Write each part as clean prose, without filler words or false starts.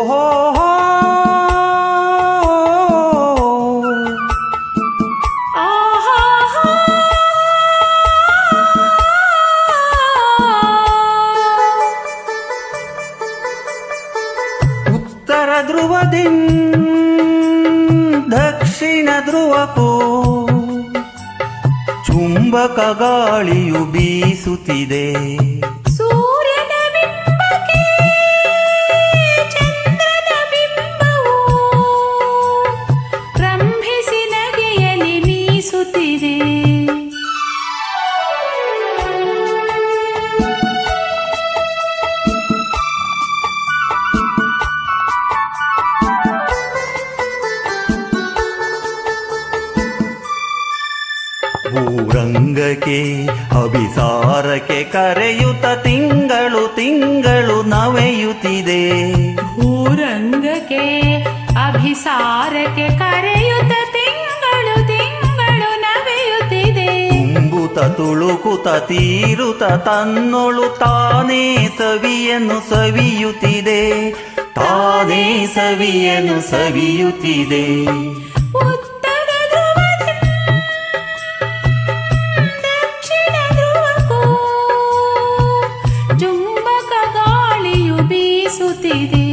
ಓಹೋ ಉತ್ತರ ಧ್ರುವದಿಂದ ದಕ್ಷಿಣ ಧ್ರುವಕ್ಕೂ ಚುಂಬಕ ಗಾಳಿಯು ಬೀಸುತ್ತಿದೆ. ಸೂರ್ಯನ ಬಿಂಬಕ್ಕೆ ಚಂದ್ರನ ಬಿಂಬವು ರಂಭಿಸಿ ನಗೆಯಲಿ ಮೀಸುತ್ತಿದೆ. ಭೂರಂಗಕ್ಕೆ ಅಭಿಸಾರಕ್ಕೆ ಕರೆಯುತ್ತ ತಿಂಗಳು ತಿಂಗಳು ನವೆಯುತ್ತಿದೆ. ಭೂರಂಗಕ್ಕೆ ಅಭಿಸಾರಕ್ಕೆ ಕರೆಯುತ್ತ ತಿಂಗಳು ತಿಂಗಳು ನವೆಯುತ್ತಿದೆ. ತುಂಬುತ ತುಳುಕುತ ತೀರುತ ತನ್ನೊಳು ತಾನೇ ಸವಿಯನ್ನು ಸವಿಯುತ್ತಿದೆ. ತಾನೇ ಸವಿಯನ್ನು ಸವಿಯುತ್ತಿದೆ. ಚುಂಬಕ ಗಾಳಿಯು ಬೀಸುತ್ತಿದೆ.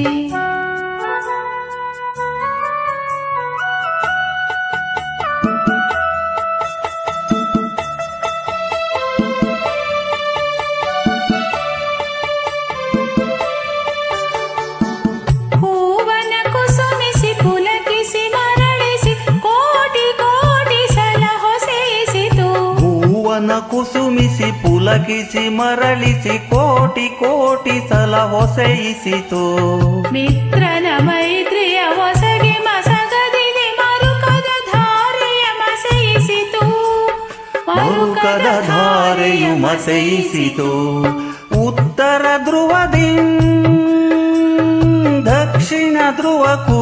ಹೂವನ ಕುಸುಮಿಸಿ ಪುಲಕಿಸಿ ಮರಳಿಸಿ ಕೋಟಿ ಕೋಟಿ ಸಲ ಹೊಸೆಯಿಸಿತು. ಹೂವನ ಕುಸುಮಿಸಿ ಪುಲಕಿಸಿ ಮರಳಿಸಿ ಕೋಟಿ ಕೋಟಿ ಸಲ ಹೊಸೆಯಿಸಿತು. ಮಿತ್ರನ ಮೈತ್ರಿಯ ಹೊಸಗೆ ಮಸಗದಿದೆ ಮರುಕದ ಧಾರೆಯ ಮಸೆಯಿಸಿತು. ಮರುಕದ ಧಾರೆಯು ಮಸೆಯಿಸಿತು. ಉತ್ತರ ಧ್ರುವದಿಂದ ದಕ್ಷಿಣ ಧ್ರುವಕ್ಕೂ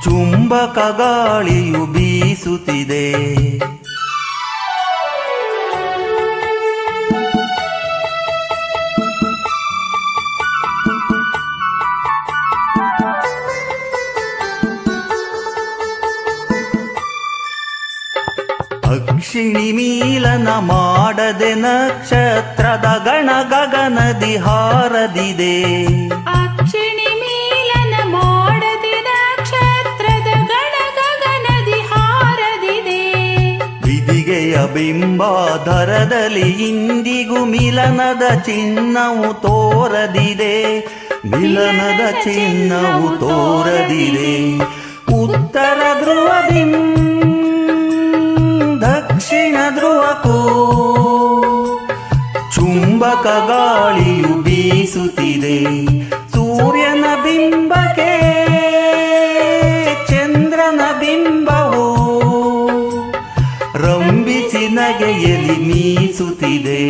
ಚುಂಬಕ ಗಾಳಿಯು ಬೀಸುತ್ತಿದೆ. ಅಕ್ಷಿಣಿ ಮೀಲನ ಮಾಡದೆ ನಕ್ಷತ್ರದ ಗಣ ಗಗನದಿ ಹಾರದಿದೆ. ಅಕ್ಷಿಣಿ ಮೀಲನ ಮಾಡದೆ ನಕ್ಷತ್ರದ ಗಣ ಗಗನದಿ ಹಾರದಿದೆ. ಬಿದಿಗೆಯ ಬಿಂಬಾಧರದಲ್ಲಿ ಇಂದಿಗೂ ಮಿಲನದ ಚಿಹ್ನವು ತೋರದಿದೆ. ಮಿಲನದ ಚಿಹ್ನವು ತೋರದಿದೆ. ಉತ್ತರ ಧ್ರುವದಿಂದ ದಕ್ಷಿಣ ಧ್ರುವಕ್ಕೂ ಚುಂಬಕ ಗಾಳಿಯು ಬೀಸುತ್ತಿದೆ. ಸೂರ್ಯನ ಬಿಂಬಕ್ಕೆ ಚಂದ್ರನ ಬಿಂಬವು ರಂಭಿಸಿ ನಗೆಯಲಿ ಮೀಸುತ್ತಿದೆ.